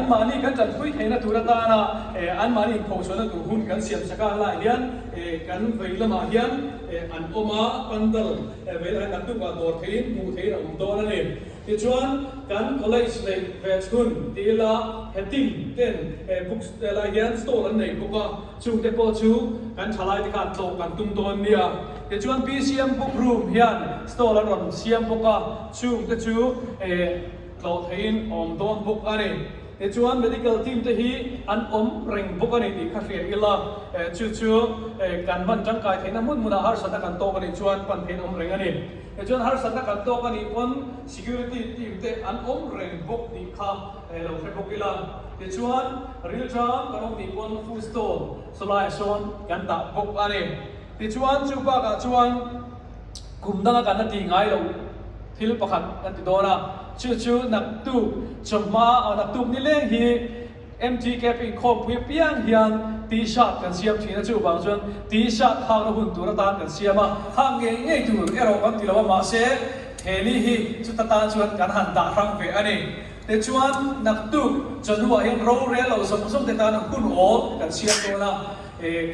an mani kan jan phui theina turata na an mani khosona tu hun kan siam saka la hian kan veilama hian an oma pandal veila kan tu ba dor thein mu thein om don ani ti chuan kan college le vechun tila heading ten books la hian store an nei boka chung te po chu kan thalai ti kan tlo kan tum don nia ti chuan PCM book room hian store an ron siam boka chung te chu tlo thein om don book ani ti chuan medical team te hi an om reng book ani ti kha rian ila chu kan man tang kai theina mun muna har sata kan to ani chuan pan thein om reng ani chuan har sata kan to ani pon security team te an om reng book ti kha lo fe book ila ti chuan real time kan om ni pon food store solai son kan ta book ani ti chuan chu ba ka chuan kumdanga kan ti ngai lo thil pakhat kan ti dona chu nak tu choma nak tu ni leng hi MTKP Inkhawmpui piang hian t-shirt kan siam thina chu bang chuan t-shirt hang na hun tura tan kan siama hang nge tu ero kan ti lawa ma se heli hi chu ta tan chuan kan han da rang ve ani te chuan nak tu chonwa hian Rorel lo som te tan hun ol kan siam dona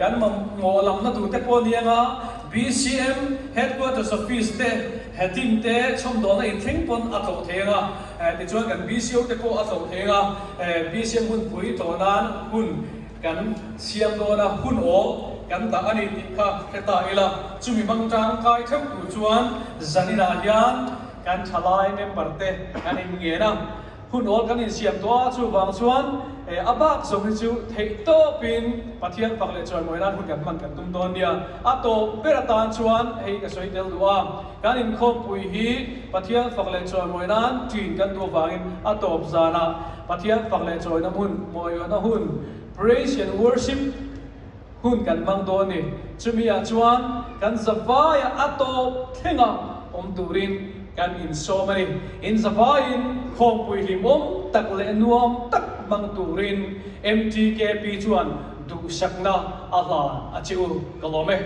kan mo lam na tu te po nianga BCM headquarters office te heading te chom dona in thingpon atlo thenga ti chuan kan BCO te po atlo thenga BCM hun pui tonan hun kan siam dona hun o kan ta ani ti kha kheta ila chumi bangtang kai thep tu chuan zanina hian kan thalai member te kan in ngena hun ol kan in siam to chu wang chuan abak som chu thei to pin pathian pakle choi moinan hun kan man kan tum don dia ato peratan chuan hei ka soi tel duwa kan in Inkhawmpui hi pathian pakle choi moinan tin kan tu wangin atop zana pathian pakle choi na mun moyo na hun praise and worship hun kan mang don ni chumia chuan kan zawaya atop thenga om turin kan in so many in zavain Inkhawmpui limom tak le nuam tak mang turin MTKP chuan du sakna ala achiu kalome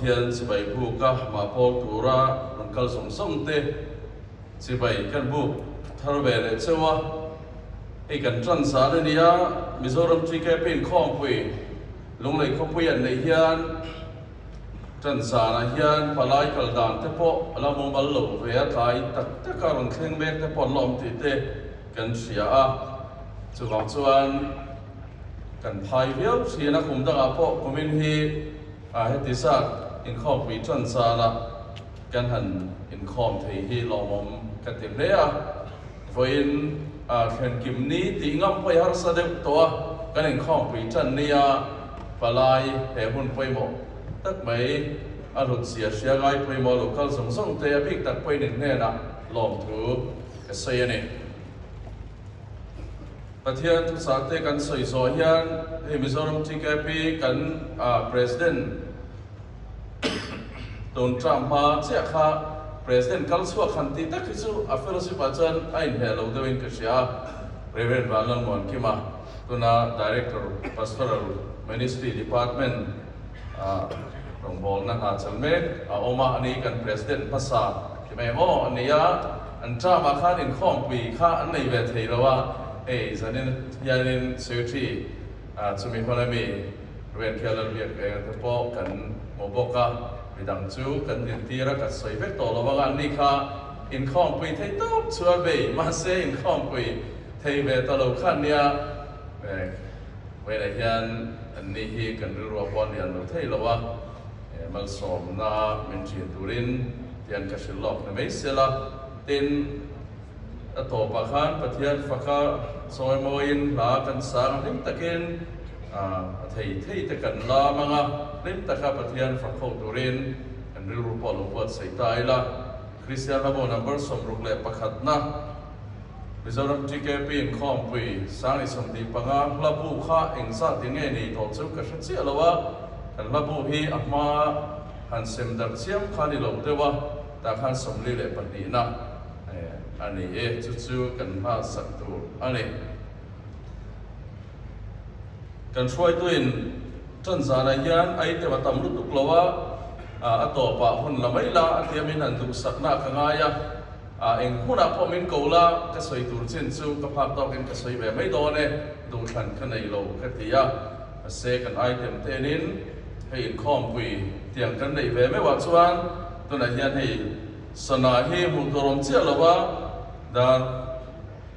thian si bai bu ka ma pol tura rangkal som som te si bai kan bu thar ve le chewa ei kan tran sa le nia Mizoram MTKP Inkhawmpui lung lei khawpui an nei hian tran sa na hian palai kal dan te po ala mong bal lo ve a tlai tak tak ka rang thleng mek te pon lom ti te kan ria a chuwang chuan kan phai viau siana kum da po komin hi a hetisa Inkhawmpui tran sa la kan han inkhawm thei hi lomom kan tim le a voin khen kim ni ti ngam poi har sa de to kan Inkhawmpui tran nia palai he hun poi mo tak mai a rut sia sia gai poi mo local song song te a big tak poi nin ne na lom thu ka sei ani pathian thu sa te kan soi so hian he Mizoram MTKP kan president Don Trump ma che kha president kal su khan ti tak chu a fellowship a chan ai he lo dewin ka sia reverend walan mon ki ma tuna Director Pastoral Ministry Department rong bol na ha chalmek oma ani kan President Pasa mai mo ania an drama khan Inkhawmpui kha an nei ve thei lawa zanin yanin secretary chumi holami ren khalar biak te po kan moboka bidang chu kan din tira ka soivek to lawa ani kha Inkhawmpui thei tok chua be ma se Inkhawmpui thei ve ta lo khan nia ve la hian an ni hi kan ru pon lian lo thei lawa mal som na min chin turin tian ka shilok na meisela tin to pa khan pathian faka soi moin la kan sang lim takin thei te kan la manga lim taka pathian fakho turin an ru pol lo wat sei tai la Christian labo number som ruk le pakhat na Mizoram MTKP Inkhawmpui sang isam di panga labu kha engsa tinge ni to chu ka shatsi alawa kan labu hi ama han sem dar siam khani lo dewa ta khan somli le pani na ani chu kan ha saktu ani kan shoi tuin chan za na yan ai te watam lu tuk lawa ato pa hun lamai la atiamin an du sakna kangaya eng huna po min kola ka soi tur chen chu ka phak tok en ka soi be mai do ne du than ka nei lo ka tia se kan item tenin hei Inkhawmpui tiang kan nei ve me wa chuan tuna hian hei sana hi mu torom chia lawa dan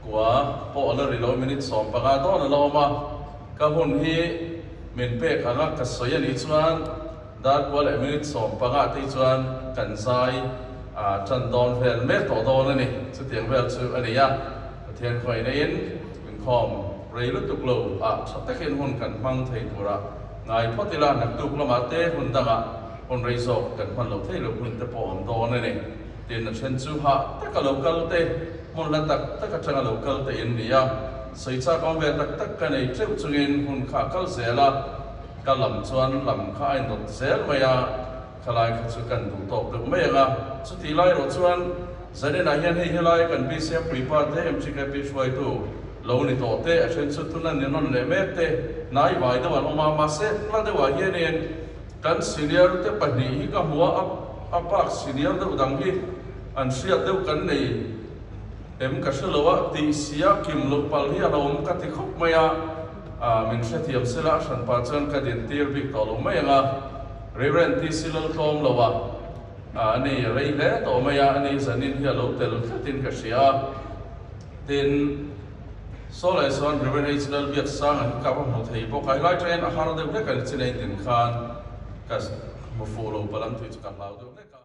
kwa po ala ri lo minute som panga do na lo ma ka hun hi min pe khanga ka soi ani chuan dan kwa le minute som panga ti chuan kan sai chan don vel me to do na ni chu tiang vel chu ani ya thian khoi nei in Inkhawm rei lu tuk lo takin hun kan mang thei tura ngai photila nak tuk lama te hun danga hun rei zo kan man lo thei lo hun te po om do na ni tin na chen chu ha ta ka local te mon la tak ta ka changa local te in ni ya sei cha kom ve tak ka nei treu chungin hun kha kal zela ka lam chuan lam kha ai not zel maya khalai kha chu kan du tok tuk me nga chu ti lai ro chuan zane na hian hei helai kan bi se pripa te MTKP hruaitu lo ni to te a chen chu tunan ni non le me te nai vai da wan oma ma se la de wa hian en kan senior te pani hi ka huwa apak senior de udang hi an sia de kan nei em ka shlowa ti sia kim lo pal hi alom ka ti khop maya min se thiam sela san pa chan ka din tir bik to lo mai nga reverend ti silal tom lawa ani rei le to maya ani zanin hi lo tel khatin ka sia tin so lai son reverend Israel biak sang an ka mo thei bo kai lai train a har de le kan chinai tin khan ka mo follow palam tu ka lau de ka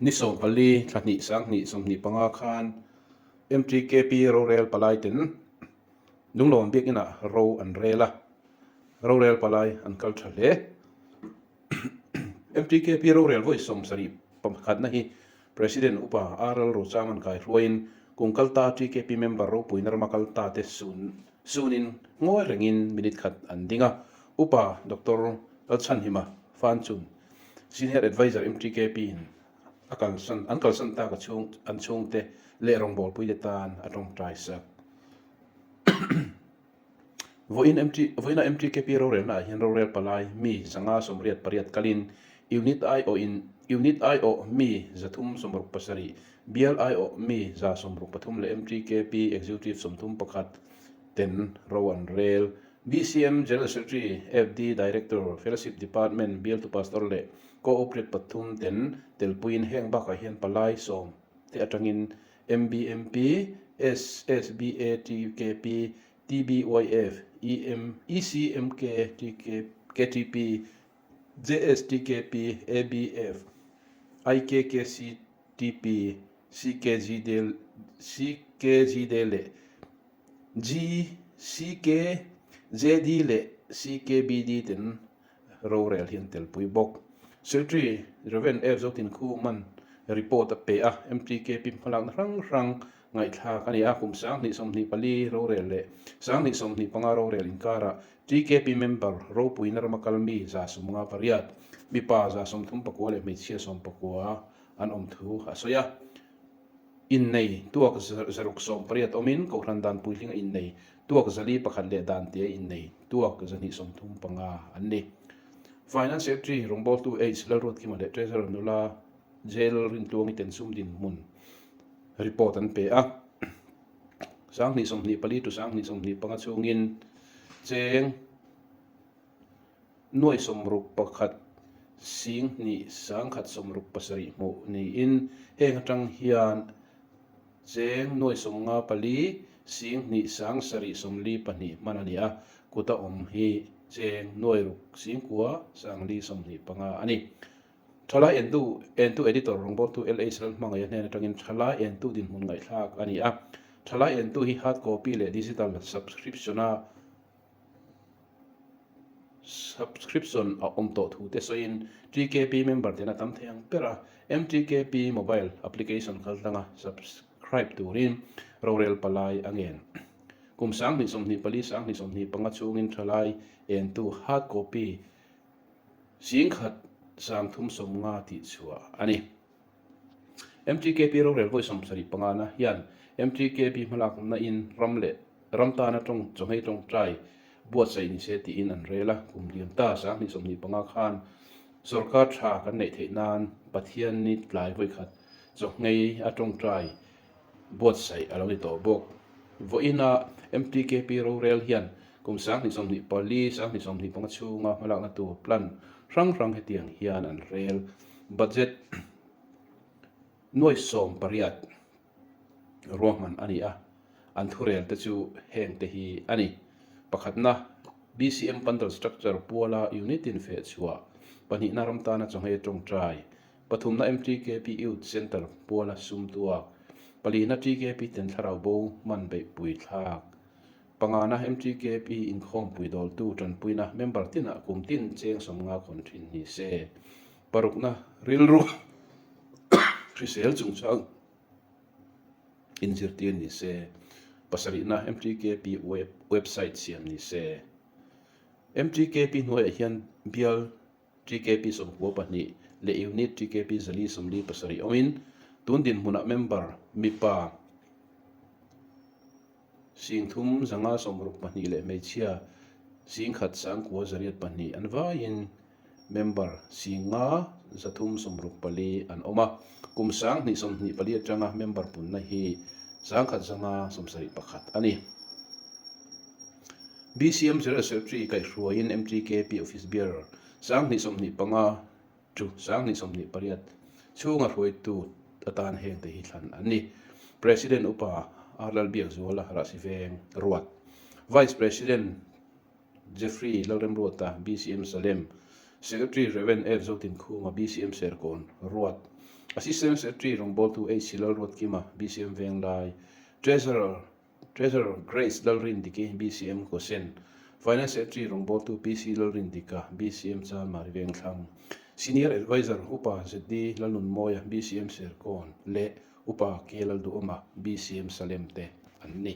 ni som pali thani sang ni som ni panga khan MTKP Rorel palai ten dunglom biak ina ro an rela Rorel palai an culture le MTKP Rorel voice som sari pamkhat na hi president upa Rorel ro chaman kai hruain kung kalta TKP member ro puinar makalta te sunin ngoi rengin minute khat an dinga upa Dr. Alchan hima fan chun senior advisor MTKP Uncle San ta ka chung te le rong bol pui de tan atong trai sa voina MTKP Rorel na hian Rorel palai mi zanga somriat pariat kalin unit I o mi zathum somruk pasarih BLI o mi za somruk pathum le MTKP executive somthum pakhat ten Rowan Rel BCM General Secretary FD Director Fellowship Department Bill to Pastor le Cooperate pathum ten telpuin heng baka hian palai som te atangin MBMP SSBA TKP TBYF ECMK KTP JSTKP ABF IKKCTP CKGD GCKJD le CKBD ten Rorel hian telpui bok Secretary Reven F zotin khu man report pe a MTKP phalang rang ngai thla kani a kum sang ni som ni pali Rorel le sang ni som ni panga Rorel inkara TKP member ro puinar makalmi za sumunga pariat mi pa za som thum pakwa le mi chia som pakwa an om thu asoya in nei tuak zaruk som pariat omin ko hrandan puiling in nei tuak zali pakhat le dan te in nei tuak zani som thum panga anni Finance Secretary Rombol 2H Lalrot Kimale Treasurer Nula Jail Rintuang Iten Sumdin Mun report an pe a sang ni som ni pali tu sang ni som ni pangachungin cheng noi somruk pakhat sing ni sang khat somruk pasarih mo ni in heng atang hian cheng noi somnga pali sing ni sang sari somli pani manania kuta hi cheng noi ruk sing kwa sang li somni panga ani thala entu editor rongbor tu LA sal mangaya ne tangin thala entu din mun ngai thak ani a thala entu hi hard copy le digital subscription a omto thu te so in TKP member tena tam theng pera MTKP mobile application khaltanga subscribe to rin Rorel palai angen kum sang ni som ni pali sang ni som ni pangachungin thalai entu hard copy sing khat sam thum som nga ti chua ani MTKP Rorel voi som sari pangana hian MTKP malak na in ramta na tong chonghei tong trai buat sai ni se ti in an rela kum liam ta sang ni som ni panga khan sarkar tha kan nei theinan pathian ni tlai voi khat chonghei atong trai buat sai aloni to bok voina MTKP Rorel hian kum sang ni som ni pali sang ni som ni pangachunga malak na tu plan rang hetiang hian an rel budget noi som pariat roman ani a an thurel te chu heng te hi ani pakhatna BCM bundle structure puala unit in fe chua pani naram ta na chongai tong trai pathumna MTKP youth center puala sum tua palina TKP ten tharau bo man be pui thak pangana MTKP Inkhawmpui dol tu tran puina member tina kum tin cheng somnga khon thin ni se parukna rilru risel chungchang injirtian ni se pasarih na MTKP website siam ni se MTKP noi hian bial TKP som ko pani le unit TKP zali somli pasarih omin tundin muna member mipa sing thum zanga somruk pani le meichia sing khat sang ko zariat pani anwa in member singa zathum somruk pali an oma kum sang ni som ni pali atanga member pun na hi sang khat zanga somsari pakhat ani BCM General Secretary kai hruain MTKP office bearer sang ni som ni panga chu sang ni som ni pariat chunga hruaitu atan heng te hi thlan ani president upa Rorel biak zola rasiveng ruat vice president Jeffrey Lalrem Rota BCM Salem secretary Reven F Zotin Khuma BCM Serkon ruat Assistant Secretary rong bol tu a silal rot kima BCM veng lai Treasurer Grace Dalrin diki BCM ko sen Finance Secretary rong bol tu PC Dalrin dika BCM cha mari veng thang Senior Advisor upa zedi lalun moya BCM serkon le upa kelal du oma BCM salemte anni